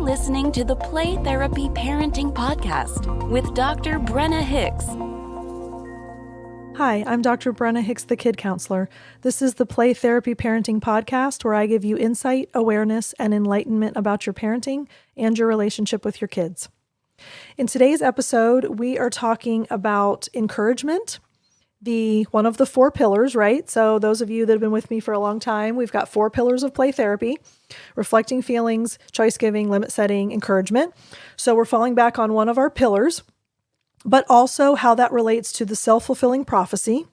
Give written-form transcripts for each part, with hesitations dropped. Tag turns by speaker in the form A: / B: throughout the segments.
A: listening to the Play Therapy Parenting Podcast with Dr. Brenna Hicks.
B: Hi, I'm Dr. Brenna Hicks, the Kid Counselor. This is the Play Therapy Parenting Podcast, where I give you insight, awareness, and enlightenment about your parenting and your relationship with your kids. In today's episode, we are talking about encouragement, one of the 4 pillars, right? So those of you that have been with me for a long time, we've got 4 pillars of play therapy: reflecting feelings, choice giving, limit setting, encouragement. So we're falling back on one of our pillars, but also how that relates to the self-fulfilling prophecy,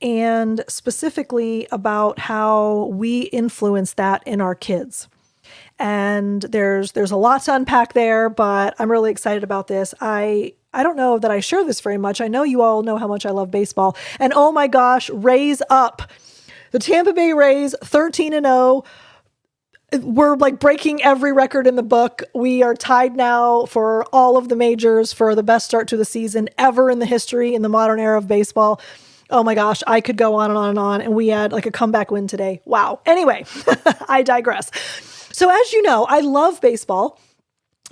B: and specifically about how we influence that in our kids. And there's a lot to unpack there, but I'm really excited about this. I don't know that I share this very much. I know you all know how much I love baseball. And oh my gosh, Rays up. The Tampa Bay Rays, 13-0. We're like breaking every record in the book. We are tied now for all of the majors for the best start to the season ever in the history in the modern era of baseball. Oh my gosh, I could go on and on and on. And we had like a comeback win today. Wow. Anyway, I digress. So as you know, I love baseball,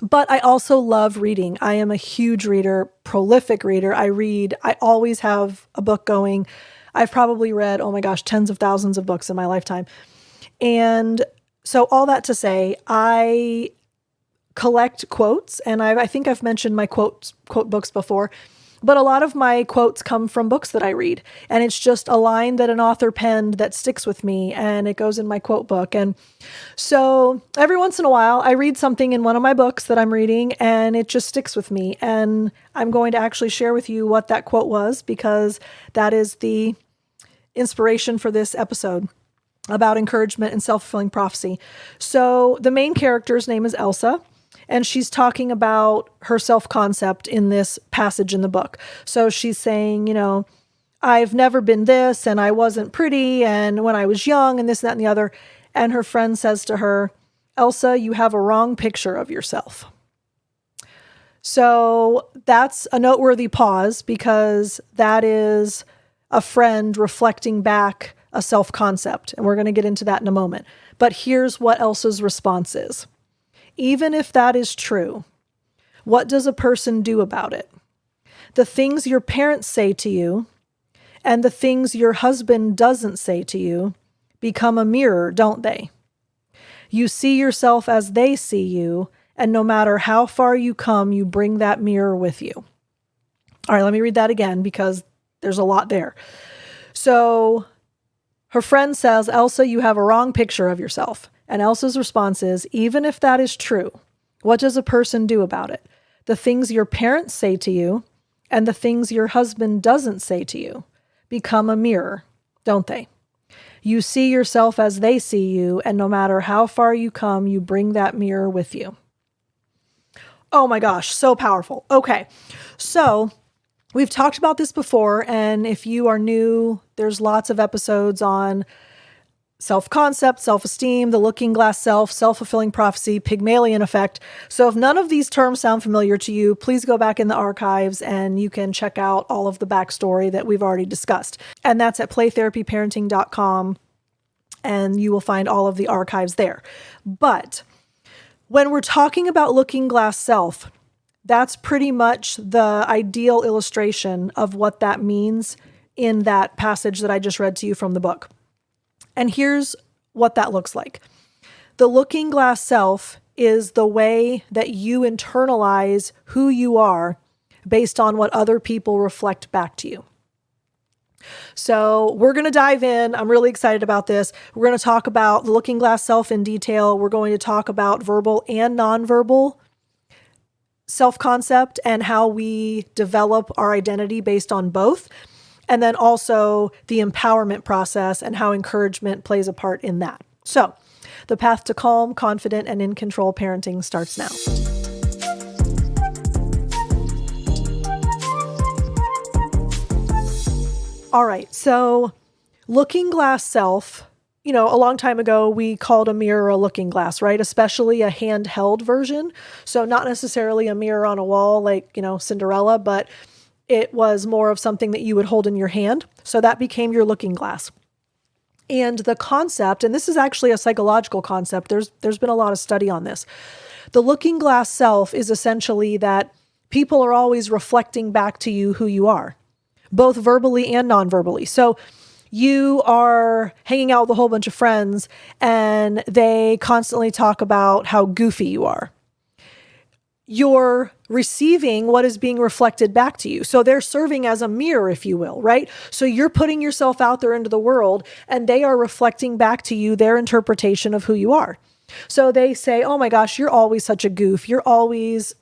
B: but I also love reading. I am a huge reader, prolific reader. I always have a book going. I've probably read, oh my gosh, tens of thousands of books in my lifetime. And so all that to say, I collect quotes, and I think I've mentioned my quote books before, but a lot of my quotes come from books that I read. And it's just a line that an author penned that sticks with me, and it goes in my quote book. And so every once in a while, I read something in one of my books that I'm reading, and it just sticks with me. And I'm going to actually share with you what that quote was, because that is the inspiration for this episode about encouragement and self-fulfilling prophecy. So the main character's name is Elsa, and she's talking about her self-concept in this passage in the book. So she's saying, I've never been this, and I wasn't pretty, and when I was young, and this, that, and the other. And her friend says to her, Elsa, you have a wrong picture of yourself. So that's a noteworthy pause, because that is a friend reflecting back a self-concept. And we're going to get into that in a moment. But here's what Elsa's response is. Even if that is true, what does a person do about it? The things your parents say to you and the things your husband doesn't say to you become a mirror, don't they? You see yourself as they see you, and no matter how far you come, you bring that mirror with you. All right, let me read that again, because there's a lot there. So her friend says, Elsa, you have a wrong picture of yourself. And Elsa's response is, even if that is true, what does a person do about it? The things your parents say to you and the things your husband doesn't say to you become a mirror, don't they? You see yourself as they see you, and no matter how far you come, you bring that mirror with you. Oh my gosh, so powerful. Okay, so we've talked about this before, and if you are new, there's lots of episodes on self-concept, self-esteem, the looking glass self, self-fulfilling prophecy, Pygmalion effect. So if none of these terms sound familiar to you, please go back in the archives and you can check out all of the backstory that we've already discussed. And that's at playtherapyparenting.com, and you will find all of the archives there. But when we're talking about looking glass self, that's pretty much the ideal illustration of what that means in that passage that I just read to you from the book. And here's what that looks like. The looking glass self is the way that you internalize who you are based on what other people reflect back to you. So we're going to dive in. I'm really excited about this. We're going to talk about the looking glass self in detail. We're going to talk about verbal and nonverbal self-concept and how we develop our identity based on both. And then also the empowerment process and how encouragement plays a part in that. So the path to calm, confident, and in control parenting starts now. All right, so looking glass self, a long time ago, we called a mirror a looking glass, right? Especially a handheld version. So not necessarily a mirror on a wall like, Cinderella, but it was more of something that you would hold in your hand. So that became your looking glass. And the concept, and this is actually a psychological concept, there's been a lot of study on this. The looking glass self is essentially that people are always reflecting back to you who you are, both verbally and non-verbally. So you are hanging out with a whole bunch of friends and they constantly talk about how goofy you are. You're receiving what is being reflected back to you. So they're serving as a mirror, if you will, right? So you're putting yourself out there into the world and they are reflecting back to you their interpretation of who you are. So they say, oh my gosh, you're always such a goof. You're always,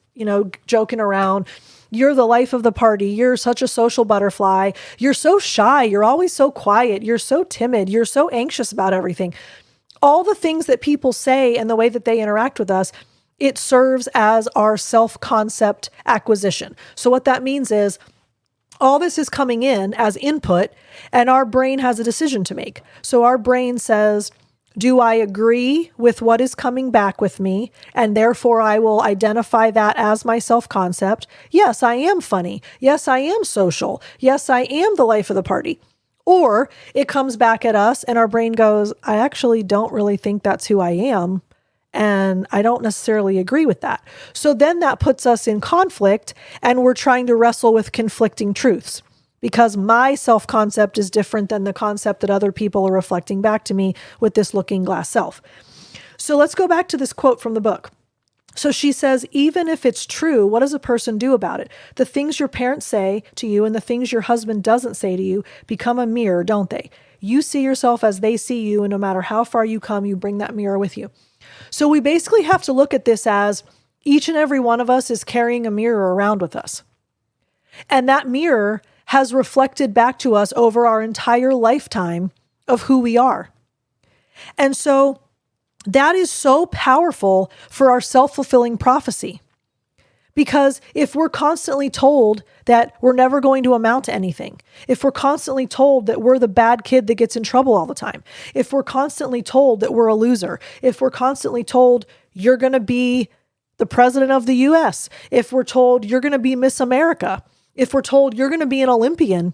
B: joking around. You're the life of the party. You're such a social butterfly. You're so shy. You're always so quiet. You're so timid. You're so anxious about everything. All the things that people say and the way that they interact with us, it serves as our self-concept acquisition. So what that means is all this is coming in as input and our brain has a decision to make. So our brain says, do I agree with what is coming back with me? And therefore I will identify that as my self-concept. Yes, I am funny. Yes, I am social. Yes, I am the life of the party. Or it comes back at us and our brain goes, I actually don't really think that's who I am. And I don't necessarily agree with that. So then that puts us in conflict and we're trying to wrestle with conflicting truths because my self-concept is different than the concept that other people are reflecting back to me with this looking glass self. So let's go back to this quote from the book. So she says, even if it's true, what does a person do about it? The things your parents say to you and the things your husband doesn't say to you become a mirror, don't they? You see yourself as they see you, and no matter how far you come, you bring that mirror with you. So we basically have to look at this as each and every one of us is carrying a mirror around with us. And that mirror has reflected back to us over our entire lifetime of who we are. And so that is so powerful for our self-fulfilling prophecy. Because if we're constantly told that we're never going to amount to anything, if we're constantly told that we're the bad kid that gets in trouble all the time, if we're constantly told that we're a loser, if we're constantly told you're going to be the president of the US, if we're told you're going to be Miss America, if we're told you're going to be an Olympian,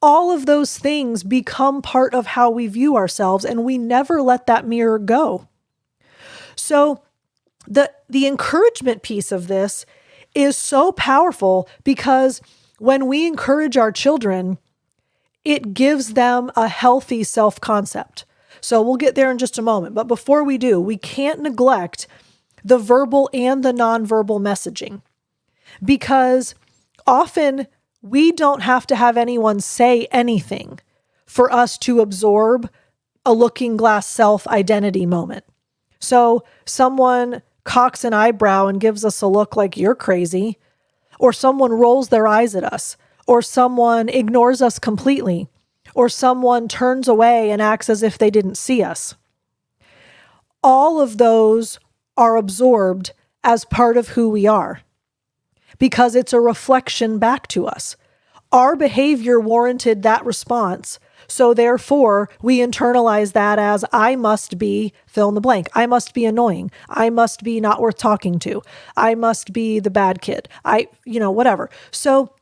B: all of those things become part of how we view ourselves, and we never let that mirror go. So the encouragement piece of this is so powerful because when we encourage our children, it gives them a healthy self-concept. So we'll get there in just a moment. But before we do, we can't neglect the verbal and the nonverbal messaging because often we don't have to have anyone say anything for us to absorb a looking glass self-identity moment. So someone cocks an eyebrow and gives us a look like you're crazy, or someone rolls their eyes at us, or someone ignores us completely, or someone turns away and acts as if they didn't see us. All of those are absorbed as part of who we are because it's a reflection back to us. Our behavior warranted that response. So therefore, we internalize that as I must be fill in the blank. I must be annoying. I must be not worth talking to. I must be the bad kid. Whatever. So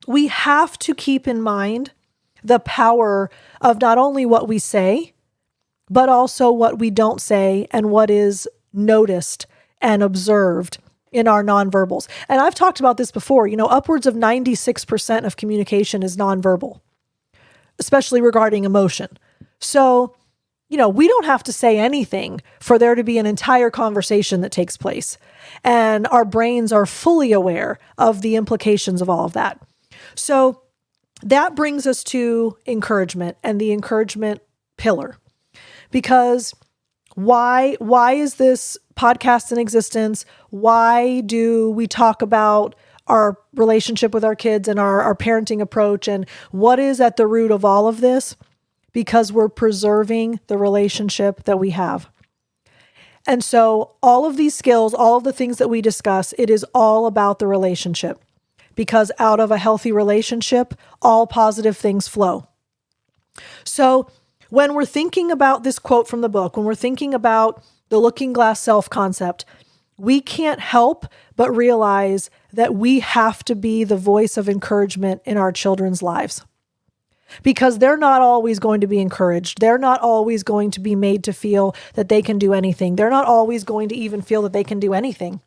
B: we have to keep in mind the power of not only what we say, but also what we don't say and what is noticed and observed in our nonverbals. And I've talked about this before, upwards of 96% of communication is nonverbal, especially regarding emotion. So, we don't have to say anything for there to be an entire conversation that takes place. And our brains are fully aware of the implications of all of that. So that brings us to encouragement and the encouragement pillar. Because why is this podcast in existence? Why do we talk about our relationship with our kids and our parenting approach? And what is at the root of all of this? Because we're preserving the relationship that we have. And so all of these skills, all of the things that we discuss, it is all about the relationship. Because out of a healthy relationship, all positive things flow. So when we're thinking about this quote from the book, when we're thinking about the looking glass self-concept, we can't help but realize that we have to be the voice of encouragement in our children's lives. because they're not always going to be encouraged. They're not always going to be made to feel that they can do anything. They're not always going to even feel that they can do anything.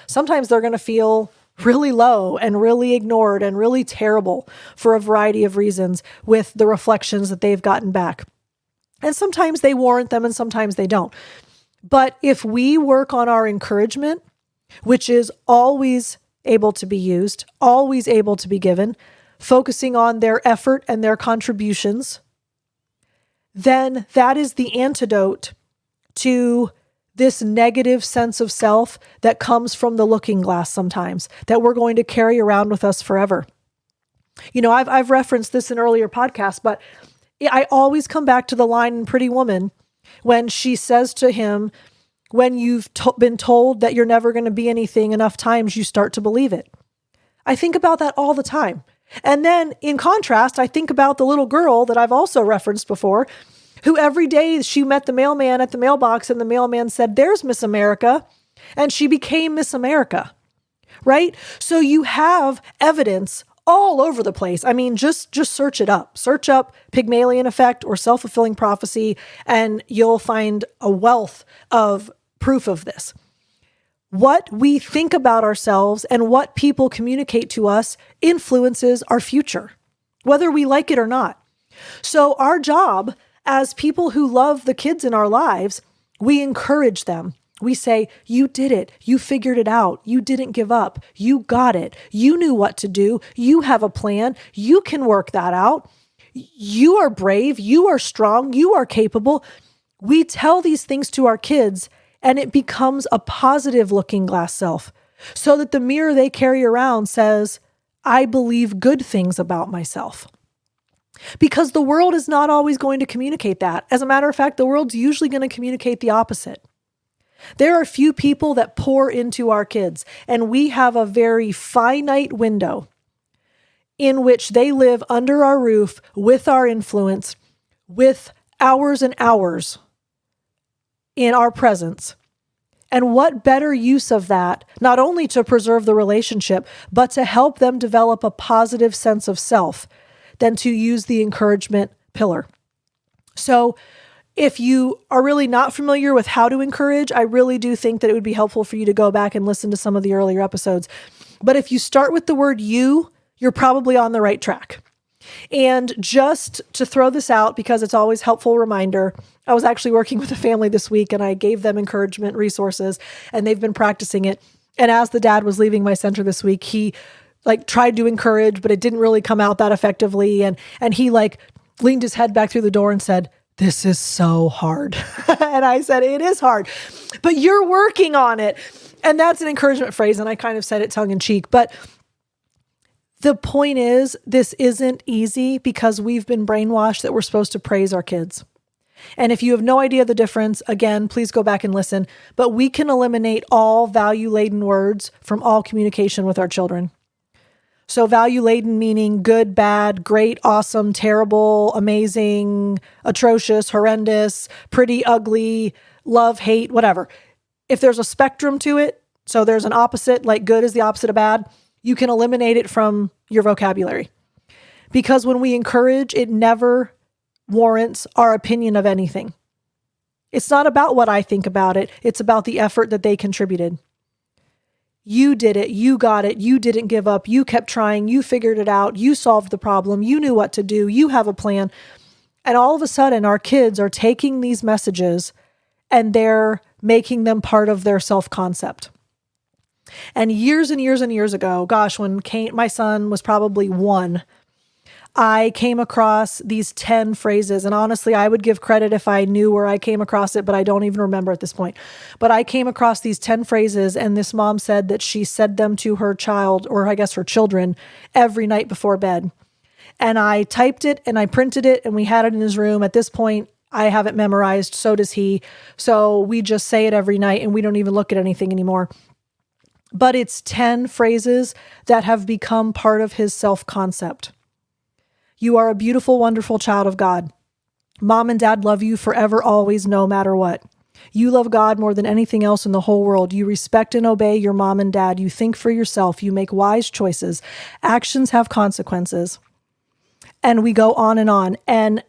B: Sometimes they're going to feel really low and really ignored and really terrible for a variety of reasons with the reflections that they've gotten back. And sometimes they warrant them and sometimes they don't. But if we work on our encouragement, which is always able to be used, always able to be given, focusing on their effort and their contributions, then that is the antidote to this negative sense of self that comes from the looking glass sometimes, that we're going to carry around with us forever. You know, I've referenced this in earlier podcasts, but I always come back to the line in Pretty Woman when she says to him, when you've been told that you're never going to be anything enough times, you start to believe it. I think about that all the time. And then in contrast, I think about the little girl that I've also referenced before, who every day she met the mailman at the mailbox and the mailman said, "There's Miss America." And she became Miss America, right? So you have evidence all over the place. I mean, just search it up. Search up Pygmalion effect or self-fulfilling prophecy, and you'll find a wealth of proof of this. What we think about ourselves and what people communicate to us influences our future, whether we like it or not. So our job as people who love the kids in our lives, we encourage them. We say, "You did it. You figured it out. You didn't give up. You got it. You knew what to do. You have a plan. You can work that out. You are brave. You are strong. You are capable." We tell these things to our kids, and it becomes a positive looking glass self, so that the mirror they carry around says, "I believe good things about myself." Because the world is not always going to communicate that. As a matter of fact, the world's usually going to communicate the opposite. There are few people that pour into our kids, and we have a very finite window in which they live under our roof with our influence, with hours and hours in our presence. And what better use of that, not only to preserve the relationship, but to help them develop a positive sense of self, than to use the encouragement pillar. So if you are really not familiar with how to encourage, I really do think that it would be helpful for you to go back and listen to some of the earlier episodes. But if you start with the word "you," you're probably on the right track. And just to throw this out, because it's always a helpful reminder, I was actually working with a family this week and I gave them encouragement resources and they've been practicing it. And as the dad was leaving my center this week, he tried to encourage, but it didn't really come out that effectively. And he leaned his head back through the door and said, "This is so hard." And I said, "It is hard, but you're working on it." And that's an encouragement phrase. And I kind of said it tongue in cheek, but the point is, this isn't easy because we've been brainwashed that we're supposed to praise our kids. And if you have no idea the difference, again, please go back and listen, but we can eliminate all value-laden words from all communication with our children. So value-laden meaning good, bad, great, awesome, terrible, amazing, atrocious, horrendous, pretty, ugly, love, hate, whatever. If there's a spectrum to it, so there's an opposite, like good is the opposite of bad, you can eliminate it from your vocabulary. Because when we encourage, it never warrants our opinion of anything. It's not about what I think about it. It's about the effort that they contributed. You did it. You got it. You didn't give up. You kept trying. You figured it out. You solved the problem. You knew what to do. You have a plan. And all of a sudden, our kids are taking these messages and they're making them part of their self-concept. And years and years and years ago, gosh, when my son was probably 1, I came across these 10 phrases. And honestly, I would give credit if I knew where I came across it, but I don't even remember at this point. But I came across these 10 phrases, and this mom said that she said them to her child, or I guess her children, every night before bed. And I typed it and I printed it and we had it in his room. At this point, I have it memorized. So does he. So we just say it every night and we don't even look at anything anymore. But it's 10 phrases that have become part of his self-concept. You are a beautiful, wonderful child of God. Mom and Dad love you forever, always, no matter what. You love God more than anything else in the whole world. You respect and obey your mom and dad. You think for yourself. You make wise choices. Actions have consequences. And we go on. And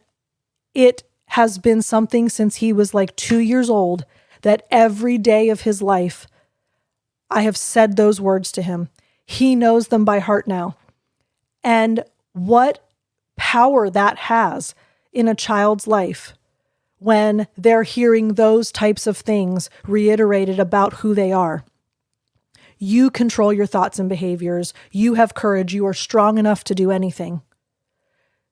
B: it has been something since he was like 2 years old that every day of his life, I have said those words to him. He knows them by heart now. And what power that has in a child's life when they're hearing those types of things reiterated about who they are. You control your thoughts and behaviors. You have courage. You are strong enough to do anything.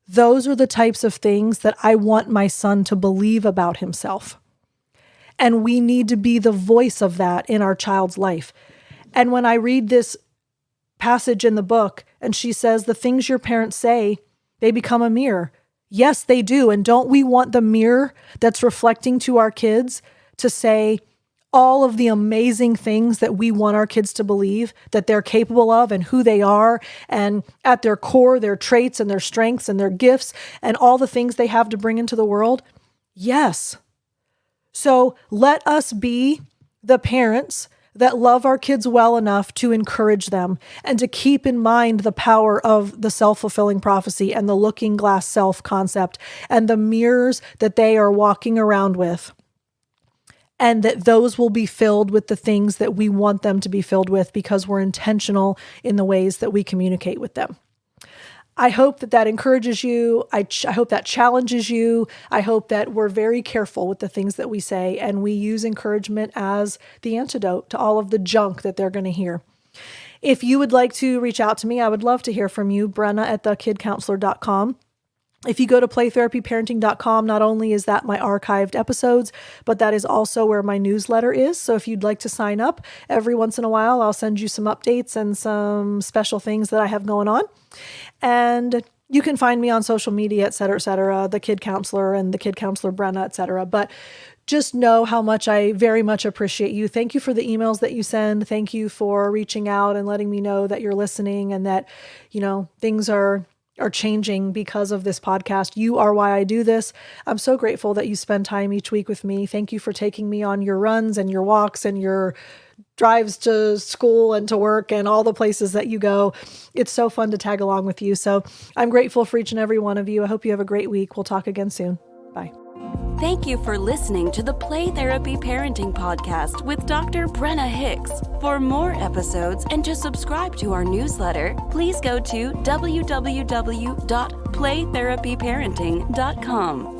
B: Those are the types of things that I want my son to believe about himself. And we need to be the voice of that in our child's life. And when I read this passage in the book and she says, the things your parents say, they become a mirror. Yes, they do. And don't we want the mirror that's reflecting to our kids to say all of the amazing things that we want our kids to believe that they're capable of and who they are, and at their core, their traits and their strengths and their gifts and all the things they have to bring into the world? Yes. So let us be the parents that love our kids well enough to encourage them and to keep in mind the power of the self-fulfilling prophecy and the looking glass self concept and the mirrors that they are walking around with. And that those will be filled with the things that we want them to be filled with because we're intentional in the ways that we communicate with them. I hope that encourages you. I hope that challenges you. I hope that we're very careful with the things that we say and we use encouragement as the antidote to all of the junk that they're going to hear. If you would like to reach out to me, I would love to hear from you, Brenna@thekidcounselor.com. If you go to playtherapyparenting.com, not only is that my archived episodes, but that is also where my newsletter is. So if you'd like to sign up, every once in a while, I'll send you some updates and some special things that I have going on. And you can find me on social media, et cetera, the Kid Counselor and the Kid Counselor Brenna, et cetera. But just know how much I very much appreciate you. Thank you for the emails that you send. Thank you for reaching out and letting me know that you're listening and that, things are changing because of this podcast. You are why I do this. I'm so grateful that you spend time each week with me. Thank you for taking me on your runs and your walks and your drives to school and to work and all the places that you go. It's so fun to tag along with you. So I'm grateful for each and every one of you. I hope you have a great week. We'll talk again soon. Bye.
A: Thank you for listening to the Play Therapy Parenting Podcast with Dr. Brenna Hicks. For more episodes and to subscribe to our newsletter, please go to www.playtherapyparenting.com.